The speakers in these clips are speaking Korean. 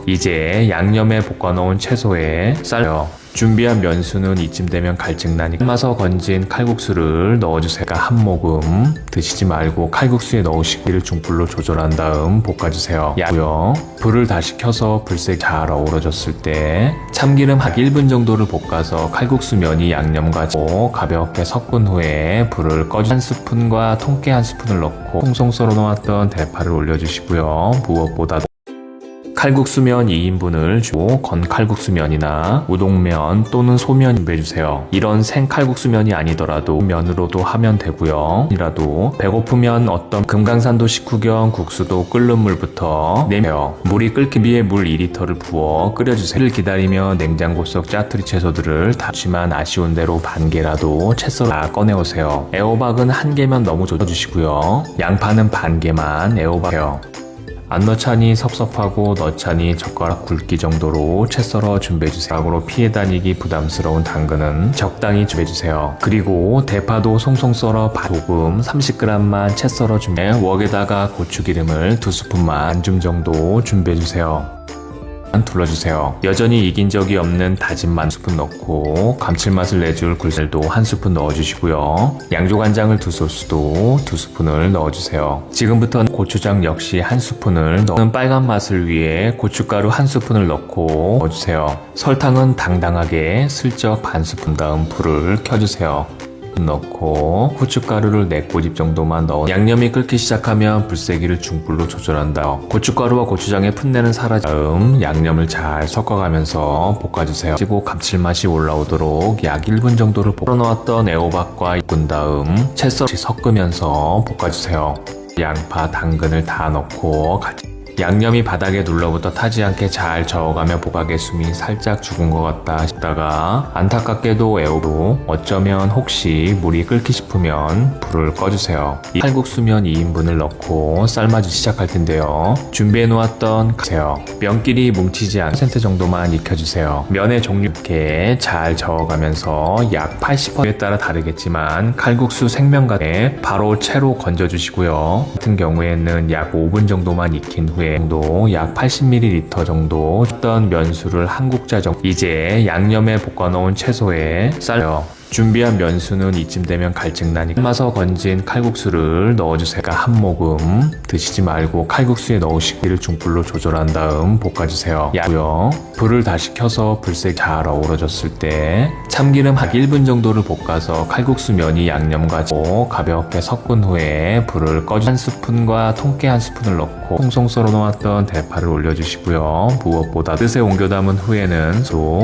이제 양념에 볶아놓은 채소에 쌀요. 준비한 면수는 이쯤 되면 갈증나니 삶아서 건진 칼국수를 넣어주세요. 한 모금 드시지 말고 칼국수에 넣으시고 이를 중불로 조절한 다음 볶아주세요. 야고요. 불을 다시 켜서 불색이 잘 어우러졌을 때 참기름 한 1분 정도를 볶아서 칼국수 면이 양념과 가볍게 섞은 후에 불을 꺼주 한 스푼과 통깨 한 스푼을 넣고 송송 썰어 놓았던 대파를 올려주시고요. 무엇보다 칼국수면 2인분을 주고 건칼국수면이나 우동면 또는 소면 준비해주세요. 이런 생칼국수면이 아니더라도 면으로도 하면 되고요. 이라도 배고프면 어떤 금강산도 식후경 국수도 끓는 물부터 내세요. 물이 끓기 위해 물 2리터를 부어 끓여주세요. 를 기다리며 냉장고 속 짜투리 채소들을 다지만 아쉬운 대로 반 개라도 채 썰어 다 꺼내오세요. 애호박은 한 개만 너무 줘주시고요. 양파는 반 개만 애호박해요. 안 넣자니 섭섭하고 넣자니 젓가락 굵기 정도로 채 썰어 준비해주세요. 락으로 피해 다니기 부담스러운 당근은 적당히 준비해주세요. 그리고 대파도 송송 썰어 소금 30g만 채 썰어 준비해 웍에다가 고추기름을 2스푼만 한 줌 정도 준비해주세요. 둘러주세요. 여전히 이긴 적이 없는 다진 마늘 1스푼 넣고 감칠맛을 내줄 굴살도 1스푼 넣어주시고요. 양조간장을 2소스도 2스푼을 넣어주세요. 지금부터는 고추장 역시 1스푼을 넣는 빨간 맛을 위해 고춧가루 1스푼을 넣고 넣어주세요. 설탕은 당당하게 슬쩍 반 스푼 다음 불을 켜주세요. 넣고 후춧가루를 4꼬집 정도만 넣어 양념이 끓기 시작하면 불세기를 중불로 조절한다. 고춧가루와 고추장의 풋내는 사라진 다음 양념을 잘 섞어가면서 볶아주세요. 그리고 감칠맛이 올라오도록 약 1분 정도를 볶아놓았던 애호박과 볶은 다음 채 섞으면서 볶아주세요. 양파, 당근을 다 넣고 같이 양념이 바닥에 눌러붙어 타지 않게 잘 저어가며 볶아게 숨이 살짝 죽은 것 같다 싶다가 안타깝게도 애호도 어쩌면 혹시 물이 끓기 싶으면 불을 꺼주세요. 이 칼국수면 2인분을 넣고 삶아주기 시작할 텐데요. 준비해 놓았던 면끼리 뭉치지 않은 10% 정도만 익혀주세요. 면의 종류 이렇게 잘 저어가면서 약 80%에 따라 다르겠지만 칼국수 생면 같은 바로 채로 건져주시고요. 같은 경우에는 약 5분 정도만 익힌 후에 정도 약 80ml 정도 했던 면수를 한 국자 정도 이제 양념에 볶아놓은 채소에 쌀요. 준비한 면수는 이쯤 되면 갈증나니 삶아서 건진 칼국수를 넣어주세요. 한 모금 드시지 말고 칼국수에 넣으시고 이를 중불로 조절한 다음 볶아주세요. 야고요. 불을 다시 켜서 불색이 잘 어우러졌을 때 참기름 한 1분 정도를 볶아서 칼국수 면이 양념과 가볍게 섞은 후에 불을 꺼주 한 스푼과 통깨 한 스푼을 넣고 송송 썰어 놓았던 대파를 올려주시고요. 무엇보다 뜻에 옮겨 담은 후에는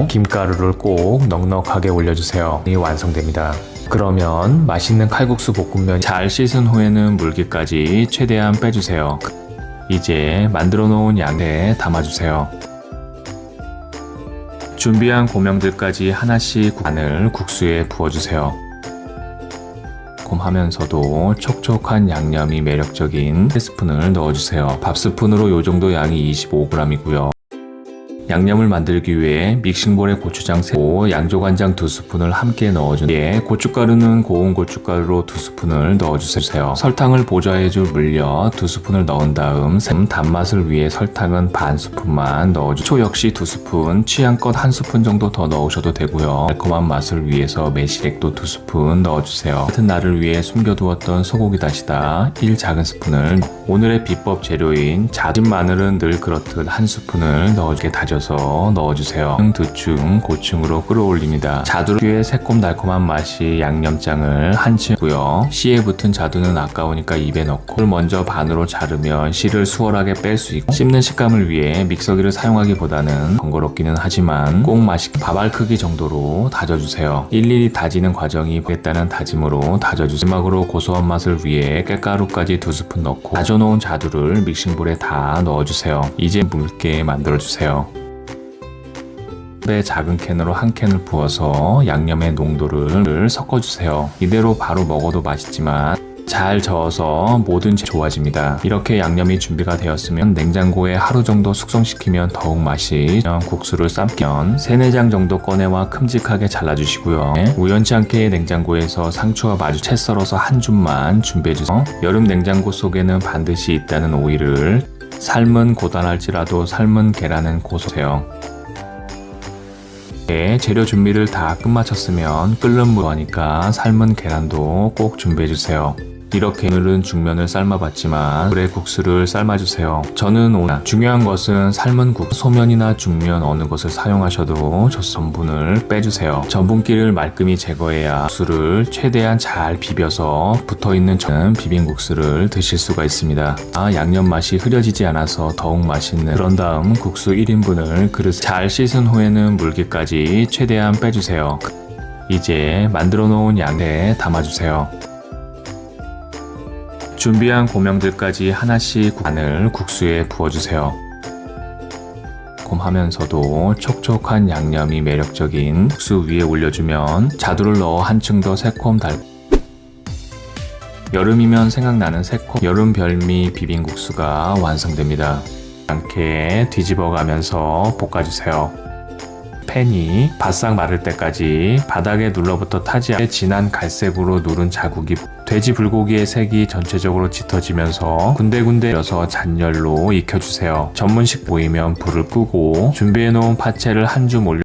김가루를 꼭 넉넉하게 올려주세요. 완성됩니다. 그러면 맛있는 칼국수 볶음면이 잘 씻은 후에는 물기까지 최대한 빼주세요. 이제 만들어 놓은 양에 담아주세요. 준비한 고명들까지 하나씩 간을 국수에 부어주세요. 하면서도 촉촉한 양념이 매력적인 스푼을 넣어주세요. 밥스푼으로 요 정도 양이 25g이고요. 양념을 만들기 위해 믹싱볼에 고추장 3고 양조간장 2스푼을 함께 넣어준 뒤에 고춧가루는 고운 고춧가루로 2스푼을 넣어주세요. 설탕을 보좌해줄 물엿 2스푼을 넣은 다음 단맛을 위해 설탕은 반 스푼만 넣어주세요. 초 역시 2스푼, 취향껏 1스푼 정도 더 넣으셔도 되고요. 달콤한 맛을 위해서 매실액도 2스푼 넣어주세요. 같은 날을 위해 숨겨두었던 소고기 다시다 1 작은 스푼을 오늘의 비법 재료인 다진 마늘은 늘 그렇듯 1스푼을 넣어주게 다져서 넣어주세요. 두충, 고충으로 끌어올립니다. 자두의 새콤달콤한 맛이 양념장을 한층고요. 씨에 붙은 자두는 아까우니까 입에 넣고 물 먼저 반으로 자르면 씨를 수월하게 뺄 수 있고 씹는 식감을 위해 믹서기를 사용하기보다는 번거롭기는 하지만 꼭 맛있게 밥알 크기 정도로 다져주세요. 일일이 다지는 과정이 겠다는 다짐으로 다져주세요. 마지막으로 고소한 맛을 위해 깻가루까지 2스푼 넣고 다져놓은 자두를 믹싱볼에 다 넣어주세요. 이제 묽게 만들어주세요. 작은 캔으로 한 캔을 부어서 양념의 농도를 섞어주세요. 이대로 바로 먹어도 맛있지만 잘 저어서 뭐든지 좋아집니다. 이렇게 양념이 준비가 되었으면 냉장고에 하루 정도 숙성시키면 더욱 맛이 국수를 삶면 3-4장 정도 꺼내와 큼직하게 잘라주시고요. 우연치 않게 냉장고에서 상추와 마주 채 썰어서 한 줌만 준비해주세요. 여름 냉장고 속에는 반드시 있다는 오이를 삶은 고단할지라도 삶은 계란은 고소해요. 재료 준비를 다 끝마쳤으면 끓는 물 하니까 삶은 계란도 꼭 준비해주세요. 이렇게 오늘은 중면을 삶아봤지만 물에 국수를 삶아주세요. 저는 오늘 중요한 것은 삶은 국, 소면이나 중면 어느 것을 사용하셔도 전분을 빼주세요. 전분기를 말끔히 제거해야 국수를 최대한 잘 비벼서 붙어있는 비빔국수를 드실 수가 있습니다. 양념 맛이 흐려지지 않아서 더욱 맛있는. 그런 다음 국수 1인분을 그릇에 잘 씻은 후에는 물기까지 최대한 빼주세요. 이제 만들어 놓은 양에 담아주세요. 준비한 고명들까지 하나씩 간을 국수에 부어주세요. 하면서도 촉촉한 양념이 매력적인 국수 위에 올려주면 자두를 넣어 한층 더 새콤달콤. 여름이면 생각나는 새콤 여름 별미 비빔국수가 완성됩니다. 않게 뒤집어가면서 볶아주세요. 팬이 바싹 마를 때까지 바닥에 눌러붙어 타지 않게 진한 갈색으로 누른 자국이 돼지 불고기의 색이 전체적으로 짙어지면서 군데군데 열어서 잔열로 익혀주세요. 전문식 보이면 불을 끄고 준비해놓은 파채를 한 줌 올려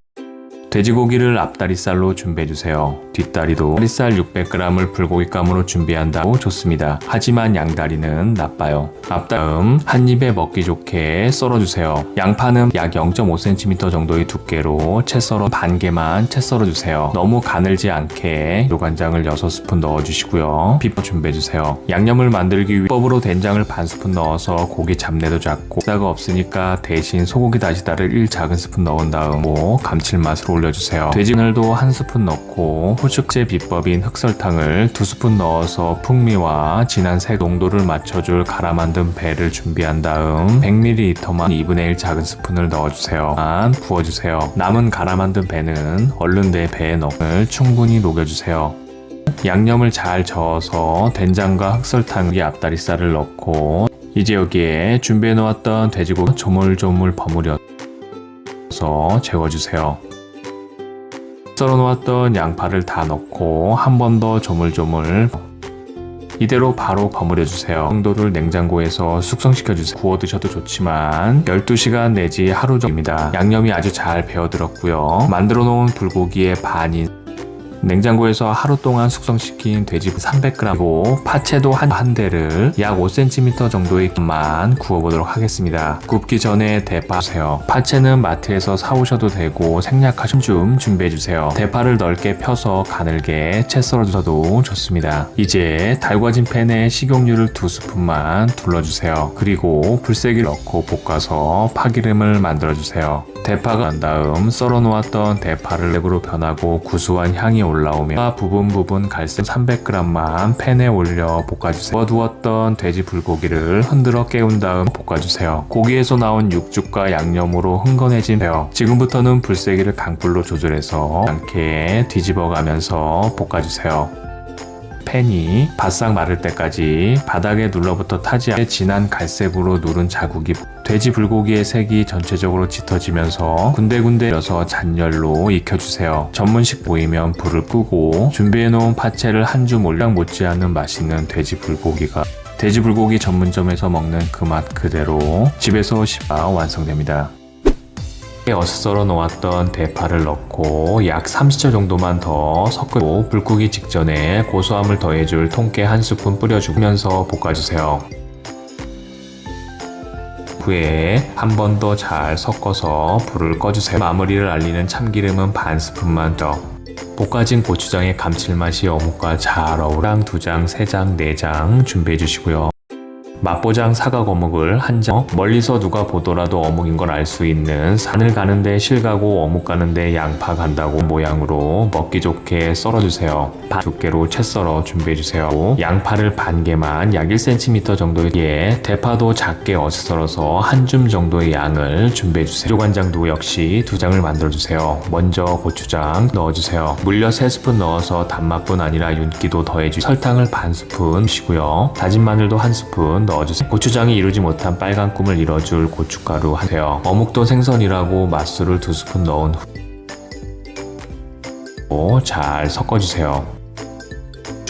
돼지고기를 앞다리살로 준비해주세요. 뒷다리도 다리살 600g을 불고기감으로 준비한다고 좋습니다. 하지만 양다리는 나빠요. 앞다음 한 입에 먹기 좋게 썰어주세요. 양파는 약 0.5cm 정도의 두께로 채 썰어 반 개만 채 썰어주세요. 너무 가늘지 않게 요간장을 6스푼 넣어주시고요. 비법 준비해주세요. 양념을 만들기 위해 비법으로 된장을 반 스푼 넣어서 고기 잡내도 잡고 다가 없으니까 대신 소고기 다시다를 1 작은 스푼 넣은 다음 감칠맛으로 올려주세요. 돼지ner도 한 스푼 넣고 후축제 비법인 흑설탕을 2스푼 넣어서 풍미와 진한 색 농도를 맞춰줄 갈아 만든 배를 준비한 다음 100ml만 2분의 1 작은 스푼을 넣어주세요. 부어주세요. 남은 갈아 만든 배는 얼른 내 배에 넣고 충분히 녹여주세요. 양념을 잘 저어서 된장과 흑설탕 앞다리살을 넣고 이제 여기에 준비해 놓았던 돼지고기 조물조물 버무려서 재워주세요. 썰어놓았던 양파를 다 넣고 한 번 더 조물조물 이대로 바로 버무려주세요. 정도를 냉장고에서 숙성시켜주세요. 구워 드셔도 좋지만 12시간 내지 하루 정도입니다. 양념이 아주 잘 배어들었고요. 만들어 놓은 불고기의 반인 냉장고에서 하루 동안 숙성시킨 돼지 300g이고 파채도 한 대를 약 5cm 정도의 길만 구워보도록 하겠습니다. 굽기 전에 대파 주세요. 파채는 마트에서 사오셔도 되고 생략하신 좀 준비해주세요. 대파를 넓게 펴서 가늘게 채 썰어주셔도 좋습니다. 이제 달궈진 팬에 식용유를 2스푼만 둘러주세요. 그리고 불세기를 넣고 볶아서 파기름을 만들어주세요. 대파가 난 다음 썰어놓았던 대파를 렉으로 변하고 구수한 향이 올라오면 부분 갈색 300g만 팬에 올려 볶아주세요. 구워두었던 돼지 불고기를 흔들어 깨운 다음 볶아주세요. 고기에서 나온 육즙과 양념으로 흥건해지네요. 지금부터는 불세기를 강불로 조절해서 않게 뒤집어가면서 볶아주세요. 팬이 바싹 마를 때까지 바닥에 눌러붙어 타지 않게 진한 갈색으로 누른 자국이 돼지 불고기의 색이 전체적으로 짙어지면서 군데군데 열어서 잔열로 익혀주세요. 전문식 보이면 불을 끄고 준비해놓은 파채를 한 줌 올려 못지않은 맛있는 돼지 불고기 전문점에서 먹는 그 맛 그대로 집에서 쉽게 완성됩니다. 어슷 썰어 놓았던 대파를 넣고 약 30초 정도만 더 섞고 불 끄기 직전에 고소함을 더해줄 통깨 한 스푼 뿌려주면서 볶아주세요. 후에 한 번 더 잘 섞어서 불을 꺼주세요. 마무리를 알리는 참기름은 반 스푼만 더. 볶아진 고추장의 감칠맛이 어묵과 잘 어울랑 2장, 3장, 4장 준비해주시고요. 맛보장 사각 어묵을 한 장, 멀리서 누가 보더라도 어묵인 걸 알 수 있는 산을 가는데 실 가고 어묵 가는데 양파 간다고 모양으로 먹기 좋게 썰어주세요. 반 두께로 채 썰어 준비해주세요. 양파를 반 개만 약 1cm 정도의 대파도 작게 어슷 썰어서 한 줌 정도의 양을 준비해주세요. 요간장도 역시 2장을 만들어주세요. 먼저 고추장 넣어주세요. 물엿 3스푼 넣어서 단맛뿐 아니라 윤기도 더해주세요. 설탕을 반 스푼 주시고요. 다진 마늘도 한 스푼 넣어주세요. 고추장이 이루지 못한 빨간 꿈을 이뤄줄 고춧가루 하세요. 어묵도 생선이라고 맛술을 2스푼 넣은 후 잘 섞어주세요.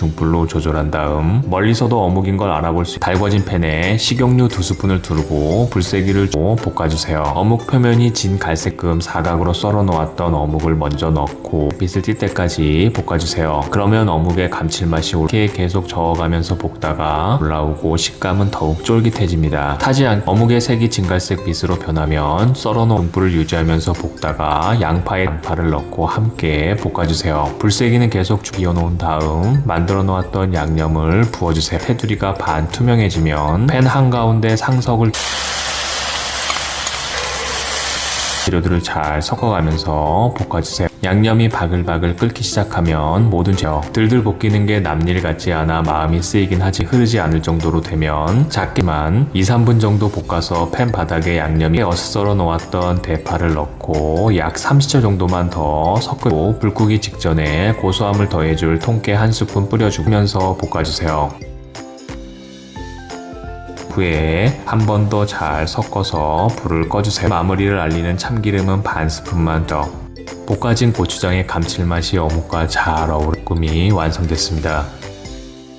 중불로 조절한 다음 멀리서도 어묵인 걸 알아볼 수 있게 달궈진 팬에 식용유 2스푼을 두르고 불세기를 볶아주세요. 어묵 표면이 진 갈색금 사각으로 썰어 놓았던 어묵을 먼저 넣고 빛을 띌 때까지 볶아주세요. 그러면 어묵의 감칠맛이 이렇게 계속 저어가면서 볶다가 올라오고 식감은 더욱 쫄깃해집니다. 타지 않게 어묵의 색이 진갈색 빛으로 변하면 썰어놓은 불을 유지하면서 볶다가 양파를 넣고 함께 볶아주세요. 불세기는 계속 비워놓은 다음 만들어 놓았던 양념을 부어주세요. 테두리가 반 투명해지면 팬 한가운데 상석을 재료들을 잘 섞어가면서 볶아주세요. 양념이 바글바글 끓기 시작하면 모든 재료 들들 볶이는 게 남일 같지 않아 마음이 쓰이긴 하지 흐르지 않을 정도로 되면 작게만 2-3분 정도 볶아서 팬 바닥에 양념이 썰어 놓았던 대파를 넣고 약 30초 정도만 더 섞고 불 끄기 직전에 고소함을 더해줄 통깨 1스푼 뿌려주면서 볶아주세요. 후에 한 번 더 잘 섞어서 불을 꺼주세요. 마무리를 알리는 참기름은 반 스푼만 더. 볶아진 고추장의 감칠맛이 어묵과 잘 어우러 볶음이 완성됐습니다.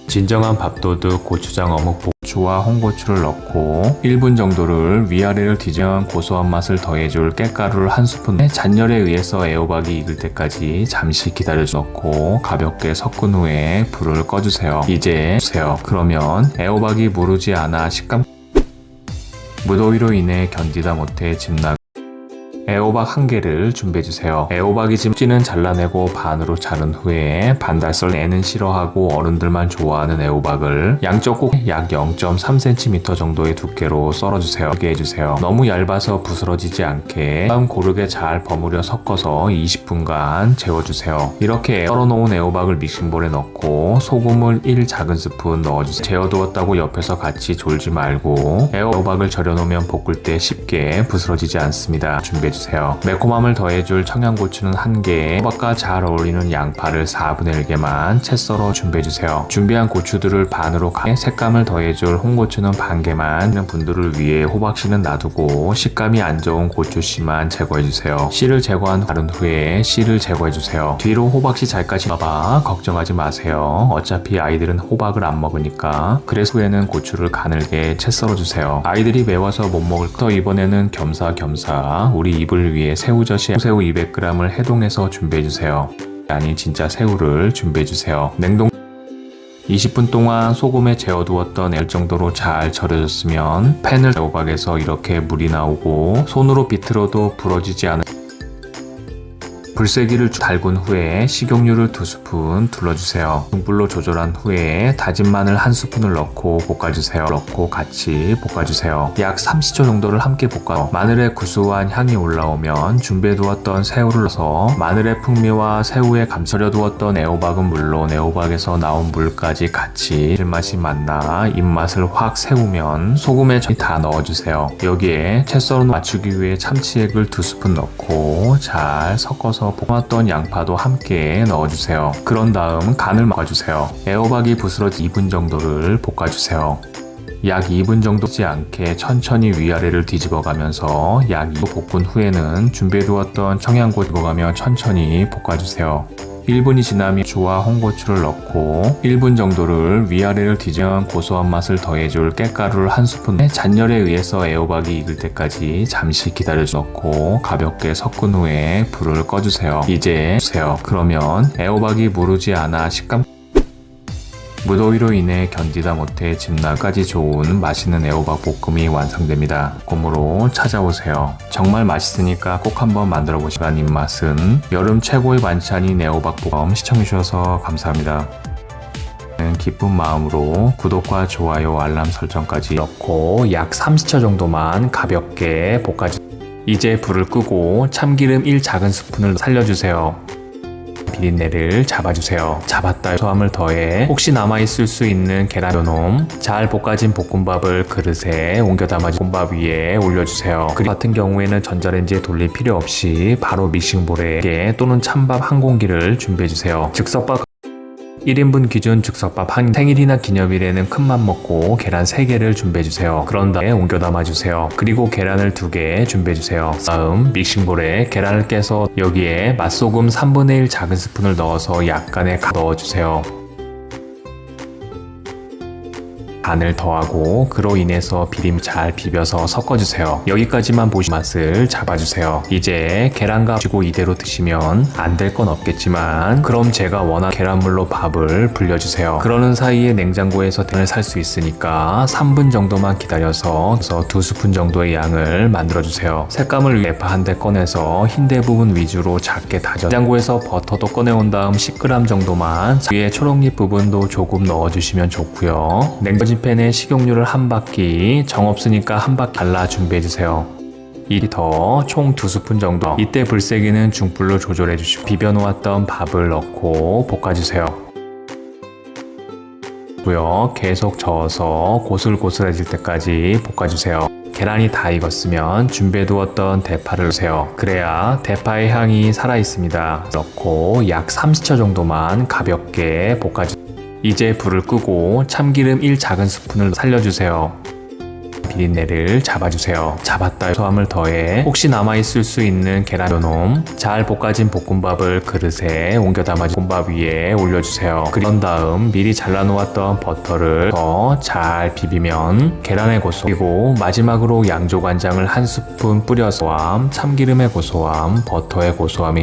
진정한 밥도둑 고추장 어묵 고추와 홍고추를 넣고 1분 정도를 위아래를 뒤져 고소한 맛을 더해줄 깻가루를 1스푼 잔열에 의해서 애호박이 익을 때까지 잠시 기다려줘 넣고 가볍게 섞은 후에 불을 꺼주세요. 이제 그러면 애호박이 무르지 않아 식감 무더위로 인해 견디다 못해 집나 애호박 1개를 준비해주세요. 애호박이 찜지는 잘라내고 반으로 자른 후에 반달썰 애는 싫어하고 어른들만 좋아하는 애호박을 양쪽 꼭 약 0.3cm 정도의 두께로 썰어주세요. 이렇게 해주세요. 너무 얇아서 부스러지지 않게 다음 고르게 잘 버무려 섞어서 20분간 재워주세요. 이렇게 썰어놓은 애호박을 믹싱볼에 넣고 소금을 1 작은 스푼 넣어주세요. 재워두었다고 옆에서 같이 졸지 말고 애호박을 절여놓으면 볶을 때 쉽게 부스러지지 않습니다. 준비해주세요. 매콤함을 더해줄 청양고추는 1개, 호박과 잘 어울리는 양파를 4분의 1개만 채 썰어 준비해주세요. 준비한 고추들을 반으로 색감을 더해줄 홍고추는 반 개만 있는 분들을 위해 호박씨는 놔두고 식감이 안 좋은 고추씨만 제거해주세요. 씨를 제거한 후에 씨를 제거해주세요. 뒤로 호박씨 잘까지 넣어봐 걱정하지 마세요. 어차피 아이들은 호박을 안 먹으니까. 그래서 후에는 고추를 가늘게 채 썰어주세요. 아이들이 매워서 못 먹을 거 이번에는 겸사겸사 우리 입을 위해 새우젓이 새우 200g을 해동해서 준비해주세요. 아니 진짜 새우를 준비해주세요. 냉동 20분 동안 소금에 재워두었던 엘 정도로 잘 절여졌으면 팬을 애호박에서 이렇게 물이 나오고 손으로 비틀어도 부러지지 않을 불세기를 달군 후에 식용유를 2스푼 둘러주세요. 중불로 조절한 후에 다진 마늘 1스푼을 넣고 볶아주세요. 넣고 같이 볶아주세요. 약 30초 정도를 함께 볶아 마늘의 구수한 향이 올라오면 준비해두었던 새우를 넣어서 마늘의 풍미와 새우의 절여두었던 애호박은 물론 애호박에서 나온 물까지 같이 맛이 맞나 입맛을 확 세우면 소금에 다 넣어주세요. 여기에 채 썰은 맞추기 위해 참치액을 2스푼 넣고 잘 섞어서 볶았던 양파도 함께 넣어주세요. 그런 다음 간을 막아주세요. 애호박이 부스러지 2분 정도를 볶아주세요. 약 2분 정도 지 않게 천천히 위아래를 뒤집어가면서 약 2분 볶은 후에는 준비해두었던 청양고추 집어가며 천천히 볶아주세요. 1분이 지나면 고추와 홍고추를 넣고 1분 정도를 위아래를 뒤져 고소한 맛을 더해줄 깻가루를 1스푼 잔열에 의해서 애호박이 익을 때까지 잠시 기다려줘 넣고 가볍게 섞은 후에 불을 꺼주세요. 이제 그러면 애호박이 무르지 않아 식감 무더위로 인해 견디다 못해 집나까지 좋은 맛있는 애호박 볶음이 완성됩니다. 볶음으로 찾아오세요. 정말 맛있으니까 꼭 한번 만들어 보시면 입맛은 여름 최고의 반찬인 애호박 볶음 시청해주셔서 감사합니다. 기쁜 마음으로 구독과 좋아요 알람 설정까지 넣고 약 30초 정도만 가볍게 볶아주세요. 이제 불을 끄고 참기름 1 작은 스푼을 살려주세요. 비린내를 잡아주세요. 잡았다 소함을 더해 혹시 남아있을 수 있는 계란 요놈 잘 볶아진 볶음밥을 그릇에 옮겨 담아주 볶음밥 위에 올려주세요. 그리고 같은 경우에는 전자레인지에 돌릴 필요 없이 바로 믹싱볼에 또는 찬밥 1공기를 준비해주세요. 즉석밥 1인분 기준 즉석밥 생일이나 기념일에는 큰맘 먹고 계란 3개를 준비해주세요. 그런 다음에 옮겨 담아주세요. 그리고 계란을 2개 준비해주세요. 다음 믹싱볼에 계란을 깨서 여기에 맛소금 3분의 1 작은 스푼을 넣어서 약간의 넣어주세요. 간을 더하고 그로 인해서 비림 잘 비벼서 섞어주세요. 여기까지만 보시 맛을 잡아주세요. 이제 계란과 주고 이대로 드시면 안 될 건 없겠지만 그럼 제가 원하는 계란물로 밥을 불려주세요. 그러는 사이에 냉장고에서 계란을 살 수 있으니까 3분 정도만 기다려서 2스푼 정도의 양을 만들어주세요. 색감을 위해 대파 한 대 꺼내서 흰대 부분 위주로 작게 다져 냉장고에서 버터도 꺼내온 다음 10g 정도만 위에 초록잎 부분도 조금 넣어주시면 좋고요. 냉겨진 팬에 식용유를 한 바퀴 정 없으니까 한 바퀴 잘라 준비해주세요. 2리터 총 2스푼 정도. 이때 불세기는 중불로 조절해주시고 비벼놓았던 밥을 넣고 볶아주세요. 계속 저어서 고슬고슬해질 때까지 볶아주세요. 계란이 다 익었으면 준비해두었던 대파를 넣으세요. 그래야 대파의 향이 살아있습니다. 넣고 약 30초 정도만 가볍게 볶아주세요. 이제 불을 끄고 참기름 1작은 살려주세요. 비린내를 잡아주세요. 잡았다 소함을 더해 혹시 남아있을 수 있는 계란 요놈 잘 볶아진 볶음밥을 그릇에 옮겨 담아 볶음밥 위에 올려주세요. 그런 다음 미리 잘라놓았던 버터를 더 잘 비비면 계란의 고소 그리고 마지막으로 양조간장을 한 스푼 뿌려서 참기름의 고소함, 버터의 고소함이